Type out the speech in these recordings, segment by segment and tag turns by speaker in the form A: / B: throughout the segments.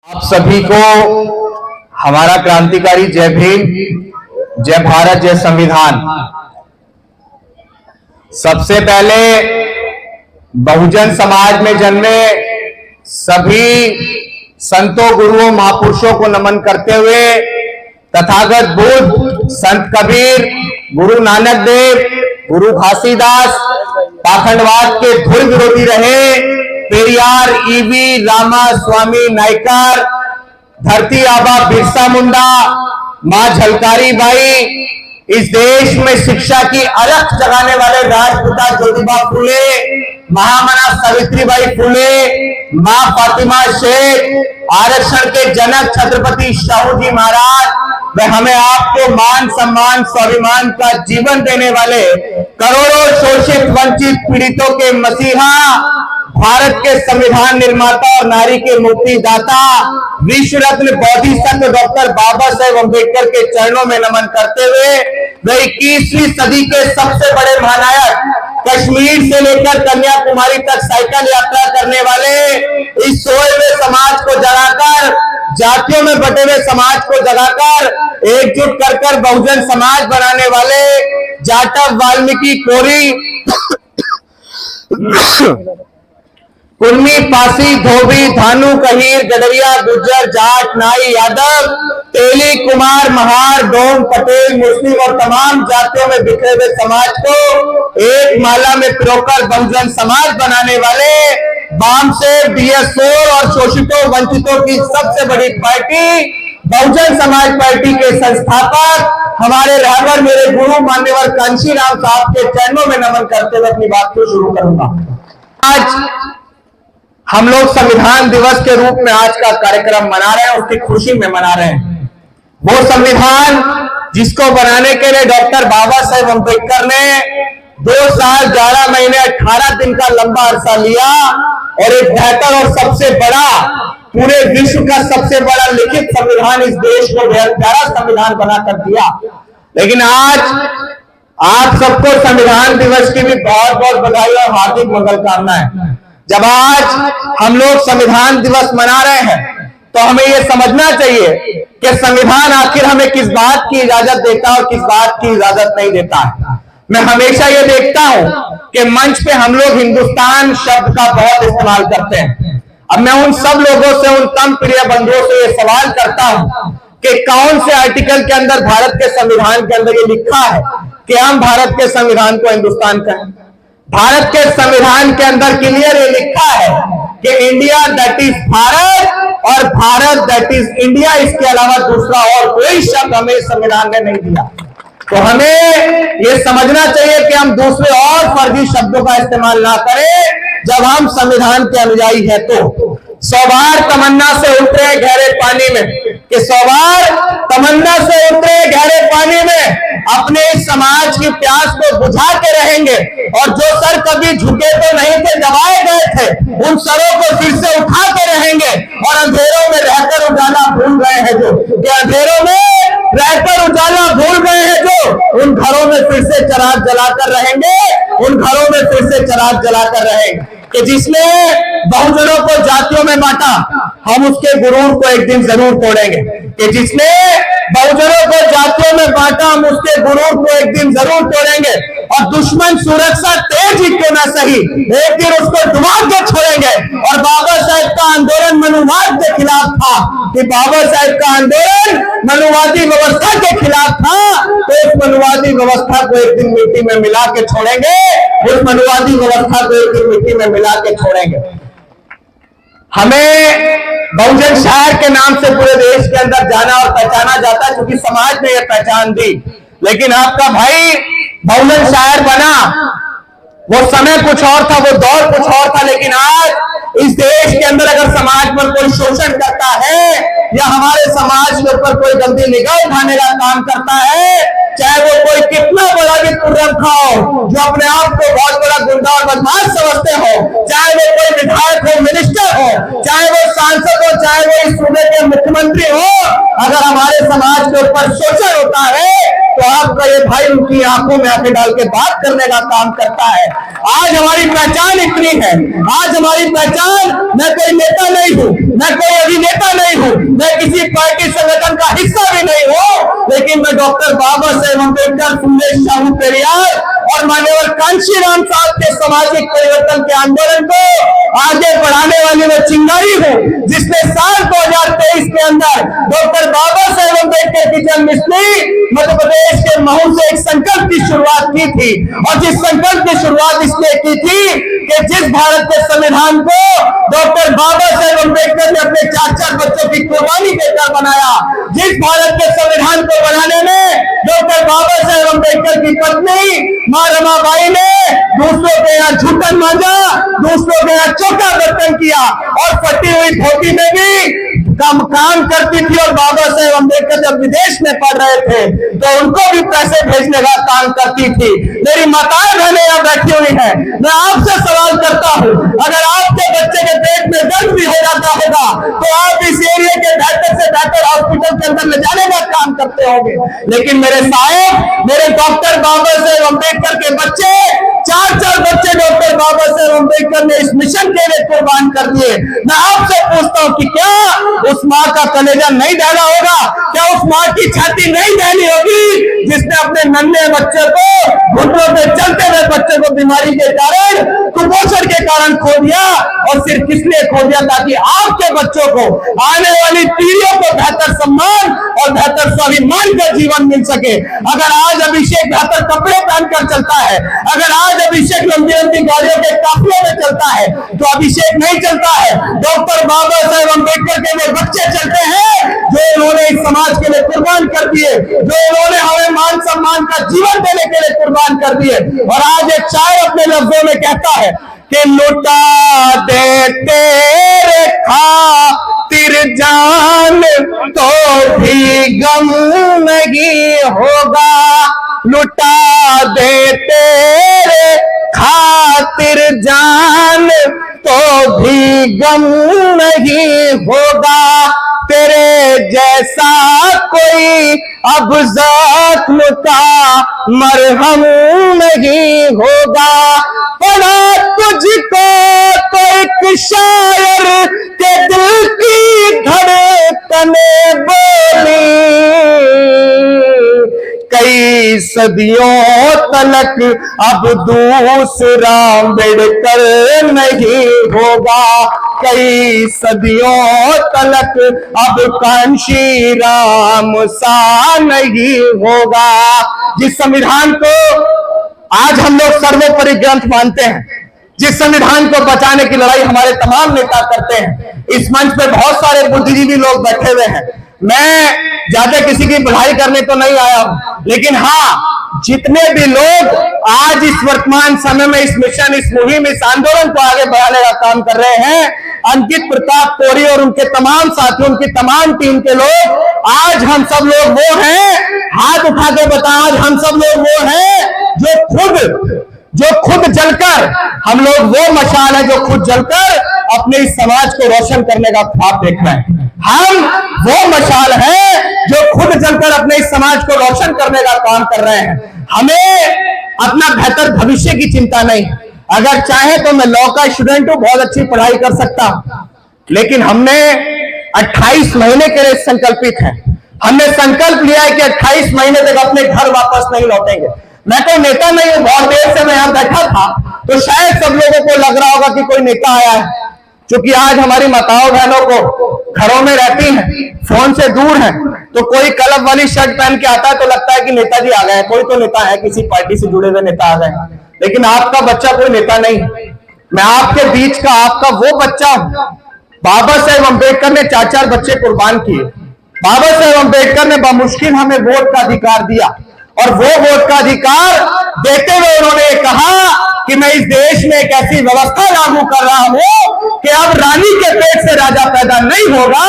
A: आप सभी को हमारा क्रांतिकारी जय भीम, जय भारत, जय संविधान। सबसे पहले बहुजन समाज में जन्मे सभी संतों, गुरुओं, महापुरुषों को नमन करते हुए तथागत बुद्ध, संत कबीर, गुरु नानक देव, गुरु घासीदास पाखंडवाद के धुर विरोधी रहे पेरियार, ईवी, रामा स्वामी नायकर, धरती आबा बिरसा मुंडा, मां झलकारी बाई, इस देश में शिक्षा की अलख जगाने वाले राजपिता ज्योतिबा फूले, महामना सावित्रीबाई फूले, मां फातिमा शेख, आरक्षण के जनक छत्रपति शाहू जी महाराज, वे हमें आपको मान सम्मान स्वाभिमान का जीवन देने वाले करोड़ों शोषित वंचित पीड़ितों के मसीहा, भारत के संविधान निर्माता और नारी के मुक्तिदाता, विश्व रत्न बोधिसत्व डॉक्टर बाबा साहेब अम्बेडकर के चरणों में नमन करते हुए वे 21वीं सदी के सबसे बड़े महानायक, कश्मीर से लेकर कन्याकुमारी तक साइकिल यात्रा करने वाले, इस सोए हुए समाज को जगाकर, जातियों में बटे हुए समाज को जगाकर एकजुट कर कर बहुजन समाज बनाने वाले जाटव, वाल्मीकि, कोरी, कुर्मी, पासी, धोबी, धानु, कहीर, गडरिया, गुज्जर, जाट, नाई, यादव, तेली, कुमार, महार, डोम, पटेल, मुस्लिम और तमाम जातियों में बिखरे हुए समाज को एक माला में पिरोकर बहुजन समाज बनाने वाले वाम से बीएसओ और शोषितों वंचितों की सबसे बड़ी पार्टी बहुजन समाज पार्टी के संस्थापक हमारे रहबर, मेरे गुरु मान्यवर कांशीराम साहब के चरणों में नमन करते हुए अपनी बात को शुरू करूंगा। आज हम लोग संविधान दिवस के रूप में आज का कार्यक्रम मना रहे हैं, उसकी खुशी में मना रहे हैं। वो संविधान जिसको बनाने के लिए डॉक्टर बाबा साहेब अम्बेडकर ने 2 साल 11 महीने 18 दिन का लंबा अरसा लिया और एक बेहतर और सबसे बड़ा, पूरे विश्व का सबसे बड़ा लिखित संविधान इस देश को प्यारा संविधान बनाकर दिया। लेकिन आज आप सबको संविधान दिवस की भी बहुत बहुत बधाई और हार्दिक मंगल कामनाएं। जब आज हम लोग संविधान दिवस मना रहे हैं तो हमें यह समझना चाहिए कि संविधान आखिर हमें किस बात की इजाजत देता है और किस बात की इजाजत नहीं देता है। मैं हमेशा ये देखता हूं कि मंच पे हम लोग हिंदुस्तान शब्द का बहुत इस्तेमाल करते हैं। अब मैं उन सब लोगों से, उन तम प्रिय बंधुओं से ये सवाल करता हूं कि कौन से आर्टिकल के अंदर भारत के संविधान के अंदर ये लिखा है कि हम भारत के संविधान को हिंदुस्तान कहें। भारत के संविधान के अंदर क्लियर ये लिखा है कि इंडिया दैट इज भारत और भारत दैट इज इंडिया, इसके अलावा दूसरा और कोई शब्द हमें संविधान ने नहीं दिया। तो हमें ये समझना चाहिए कि हम दूसरे और फर्जी शब्दों का इस्तेमाल ना करें जब हम संविधान के अनुयायी हैं। तो 100 बार तमन्ना से उतरे गहरे पानी में, कि 100 बार तमन्ना से उतरे गहरे पानी में अपने समाज की प्यास को बुझा के रहेंगे और जो सर कभी झुके तो नहीं थे, दबाए गए थे, उन सरों को फिर से उठा के रहेंगे और अंधेरों में रहकर उजाला भूल गए हैं जो, कि अंधेरों में रहकर उजाला भूल गए हैं जो, उन घरों में फिर से चिराग जलाकर रहेंगे, उन घरों में फिर से चिराग जलाकर रहेंगे। कि जिसने बहुजनों को जातियों में बांटा, हम उसके गुरूर को एक दिन जरूर तोड़ेंगे। कि जिसने बहुजनों को जातियों में बांटा, हम उसके गुरूर को एक दिन जरूर तोड़ेंगे और दुश्मन सुरक्षा तेज ही क्यों ना सही, एक दिन उसको डुबा के छोड़ेंगे। और बाबा साहेब का आंदोलन मनुवाद के खिलाफ था, कि बाबा साहेब का आंदोलन मनुवादी व्यवस्था के खिलाफ था, तो उस मनुवादी व्यवस्था को एक दिन मिट्टी में मिला के छोड़ेंगे, उस मनुवादी व्यवस्था को एक दिन मिट्टी में मिला के छोड़ेंगे। हमें बहुजन शायर के नाम से पूरे देश के अंदर जाना और पहचाना जाता है, क्योंकि समाज ने यह पहचान दी। लेकिन आपका भाई बहुजन शायर बना, वो समय कुछ और था, वो दौर कुछ और था। लेकिन आज इस देश के अंदर अगर समाज पर कोई शोषण करता है या हमारे समाज के ऊपर कोई गंदी निगाह उठाने का काम करता है, चाहे वो कोई कितना बड़ा भी कुर्रम खाओ, जो अपने आप को बहुत बड़ा गुंडा और बदमाश समझते हो, चाहे वो कोई विधायक हो, मिनिस्टर हो, चाहे वो सांसद हो, चाहे वो इस सूबे के मुख्यमंत्री हो, अगर हमारे समाज के ऊपर शोषण होता है तो आपका ये भाई उनकी आंखों में आंखें डाल के बात करने का काम करता है। आज हमारी पहचान इतनी है, आज हमारी पहचान, मैं कोई नेता नहीं हूं, मैं कोई अभिनेता नहीं हूं, हिस्सा भी नहीं हो, लेकिन मैं डॉक्टर बाबा साहेब अम्बेडकर, फुले शाहू पेरियार और मान्यवर कांशीराम साहब के सामाजिक परिवर्तन के आंदोलन को आगे बढ़ाने वाली मैं चिंगारी हूं, जिसने साल 2023 के अंदर डॉक्टर बाबा साहेब अम्बेडकर की जन्मस्थली मध्य प्रदेश के महू से एक संकल्प की शुरुआत की थी। और जिस संकल्प की शुरुआत इसलिए की थी कि जिस भारत के संविधान को डॉक्टर बाबा साहेब अम्बेडकर ने अपने 4-4 बच्चों की कुर्बानी देकर बनाया, जिस भारत के संविधान को बनाने में डॉक्टर बाबा साहेब अम्बेडकर की पत्नी मां रमाबाई ने दूसरों के यहाँ झूठन मांजा, दूसरों के यहाँ चौका बर्तन किया और फटी हुई धोती में भी काम करती थी। और बाबा साहेब अम्बेडकर जब विदेश में पढ़ रहे थे तो उनको भी पैसे भेजने का काम करती थी। मेरी माताएं बहनें यहाँ बैठी हुई हैं, मैं आपसे सवाल करता हूँ, अगर आपके बच्चे के पेट में दर्द भी हो जाता होगा तो आप इस एरिया के बेहतर से बेहतर हॉस्पिटल के अंदर ले जाने का काम करते होंगे। लेकिन मेरे साहब, मेरे डॉक्टर बाबा साहेब अम्बेडकर के बच्चे, 4-4 बच्चे डॉक्टर बाबा साहेब अम्बेडकर ने इस मिशन के लिए कुर्बान कर दिए। मैं आपसे पूछता हूँ कि क्या उस माँ का कलेजा नहीं दहला होगा? क्या उस माँ की छाती नहीं दहली होगी जिसने अपने नन्हे बच्चे को, घुटनों पे चलते हुए बच्चे को बीमारी के कारण, कुपोषण के कारण खो दिया? और सिर्फ किसलिए खो दिया? ताकि आपके बच्चों को, आने वाली पीढ़ियों को बेहतर सम्मान और बेहतर स्वाभिमान का जीवन मिल सके। अगर आज अभिषेक बेहतर कपड़े पहनकर चलता है, अगर आज अभिषेक लंबी लंबी गाड़ियों के काफिलों में चलता है, तो अभिषेक नहीं चलता है, डॉक्टर बाबा साहेब अम्बेडकर के वो बच्चे चलते हैं जो इन्होंने इस समाज के लिए कुर्बान कर दिए, जो इन्होंने हमें मान सम्मान का जीवन देने के लिए कुर्बान कर दिए। और आज एक शायर अपने लफ्जों में कहता है कि लुटा दे तेरे खातिर जान तो भी गम नहीं होगा, लुटा दे तेरे खातिर जान तो भी गम नहीं होगा, तेरे जैसा कोई अब जख्म का मरहम नहीं होगा। पढ़ा तुझको तो एक शायर के दिल की धड़कने बोली, कई सदियों तलक अब दूसरा अम्बेडकर नहीं होगा, कई सदियों तलक अब कांशीराम सा नहीं होगा। जिस संविधान को आज हम लोग सर्वोपरि ग्रंथ मानते हैं, जिस संविधान को बचाने की लड़ाई हमारे तमाम नेता करते हैं, इस मंच पे बहुत सारे बुद्धिजीवी लोग बैठे हुए हैं। मैं ज्यादा किसी की बधाई करने तो नहीं आया हूं, लेकिन हाँ, जितने भी लोग आज इस वर्तमान समय में इस मिशन, इस मुहिम, इस आंदोलन को आगे बढ़ाने का काम कर रहे हैं, अंकित प्रताप कोरी और उनके तमाम साथियों, उनकी तमाम टीम के लोग, आज हम सब लोग वो हैं, हाथ उठा के बताएं, आज हम सब लोग वो हैं जो खुद जलकर, हम लोग वो मशाल है जो खुद जलकर अपने इस समाज को रोशन करने का ख्वाब देख रहे हैं। हम वो मशाल हैं जो खुद जलकर अपने इस समाज को रोशन करने का काम कर रहे हैं। हमें अपना बेहतर भविष्य की चिंता नहीं। अगर चाहे तो मैं लॉ का स्टूडेंट हूं, बहुत अच्छी पढ़ाई कर सकता हूं, लेकिन हमने 28 महीने के लिए संकल्पित है। हमने संकल्प लिया है कि 28 महीने तक अपने घर वापस नहीं लौटेंगे। मैं कोई नेता नहीं हूं, बहुत देर से मैं यहां बैठा था तो शायद सब लोगों को लग रहा होगा कि कोई नेता आया है, क्योंकि आज हमारी माताओं बहनों को घरों में रहती हैं, फोन से दूर हैं, तो कोई कलर वाली शर्ट पहन के आता है तो लगता है कि नेताजी आ गए, कोई तो नेता है, किसी पार्टी से जुड़े हुए नेता आ गए। लेकिन आपका बच्चा कोई नेता नहीं, मैं आपके बीच का आपका वो बच्चा हूं। बाबा साहेब अम्बेडकर ने 4-4 बच्चे कुर्बान किए। बाबा साहेब अम्बेडकर ने बामुश्किल हमें वोट का अधिकार दिया, और वो वोट का अधिकार देते हुए उन्होंने कहा कि मैं इस देश में एक ऐसी व्यवस्था लागू कर रहा हूं कि अब रानी के पेट से राजा पैदा नहीं होगा,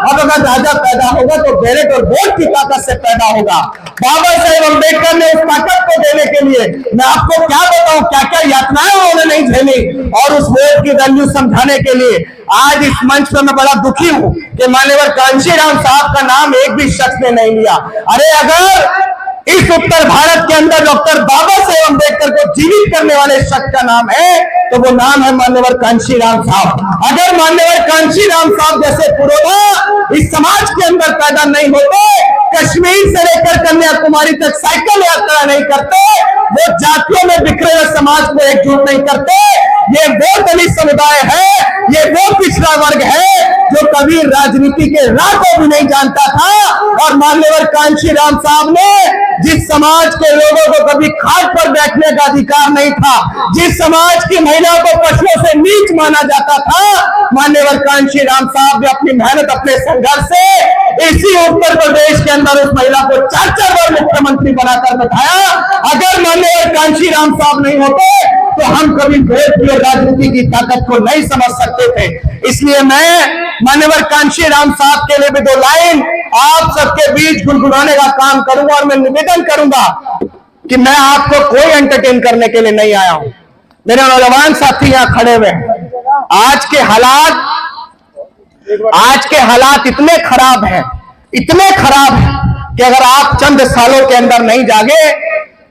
A: अब अगर राजा पैदा होगा तो बैलेट और वोट की ताकत से पैदा होगा। बाबा साहेब अम्बेडकर ने उस ताकत को देने के लिए, मैं आपको क्या बताऊं, क्या क्या यातनाएं उन्होंने नहीं झेली, और उस वोट की वैल्यू समझाने के लिए आज इस मंच पर मैं बड़ा दुखी हूं कि माननीय कांशीराम साहब का नाम एक भी शख्स ने नहीं लिया। अरे अगर इस उत्तर भारत के अंदर डॉक्टर बाबा साहेब अम्बेडकर को जीवित करने वाले शख्स का नाम है तो वो नाम है माननीय कांशीराम साहब। अगर माननीय कांशीराम साहब जैसे पुरोधा इस समाज के अंदर पैदा नहीं होते कश्मीर से लेकर कन्याकुमारी तक साइकिल यात्रा नहीं करते, वो जातियों में बिखरे हुए समाज को एकजुट नहीं करते। ये वो दलित समुदाय है, ये वो पिछड़ा वर्ग है जो कभी राजनीति के राह को भी नहीं जानता था। और मान्यवर कांशीराम साहब ने जिस समाज के लोगों को कभी खाट पर बैठने का अधिकार नहीं था, जिस समाज की महिलाओं को पशुओं से नीच माना जाता था, मान्यवर कांशीराम साहब ने अपनी मेहनत, अपने संघर्ष से इसी उत्तर प्रदेश के अंदर उस महिला को 4 बार मुख्यमंत्री बनाकर बैठाया। अगर मान्यवर कांशीराम साहब नहीं होते तो हम कभी वोट और राजनीति की ताकत को नहीं समझ सकते थे। इसलिए मैं मान्यवर कांशीराम साहब के लिए भी 2 लाइन आप सबके बीच गुनगुनाने का काम करूंगा। और मैं निवेदन करूंगा कि मैं आपको कोई एंटरटेन करने के लिए नहीं आया हूं। मेरे नौजवान साथी यहां खड़े हुए हैं। आज के हालात इतने खराब हैं कि अगर आप चंद सालों के अंदर नहीं जागे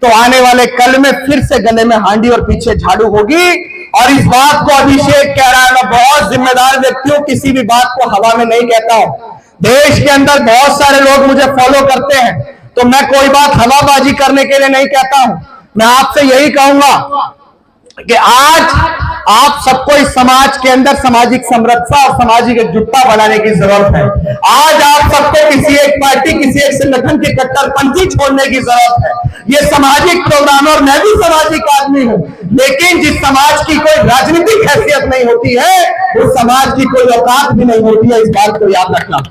A: तो आने वाले कल में फिर से गले में हांडी और पीछे झाड़ू होगी। और इस बात को अभिषेक कह रहा है, मैं बहुत जिम्मेदार व्यक्ति हूं, किसी भी बात को हवा में नहीं कहता हूं। देश के अंदर बहुत सारे लोग मुझे फॉलो करते हैं, तो मैं कोई बात हवाबाजी करने के लिए नहीं कहता हूं। मैं आपसे यही कहूंगा कि आज आप सबको इस समाज के अंदर सामाजिक समरसता और सामाजिक एकजुटता बढ़ाने की जरूरत है। आज आप सबको किसी एक पार्टी, किसी एक संगठन की कट्टरपंथी छोड़ने की जरूरत है। ये सामाजिक प्रोग्राम, और मैं भी सामाजिक आदमी हूं, लेकिन जिस समाज की कोई राजनीतिक हैसियत नहीं होती है, उस समाज की कोई औकात भी नहीं होती है। इस बात को याद रखना।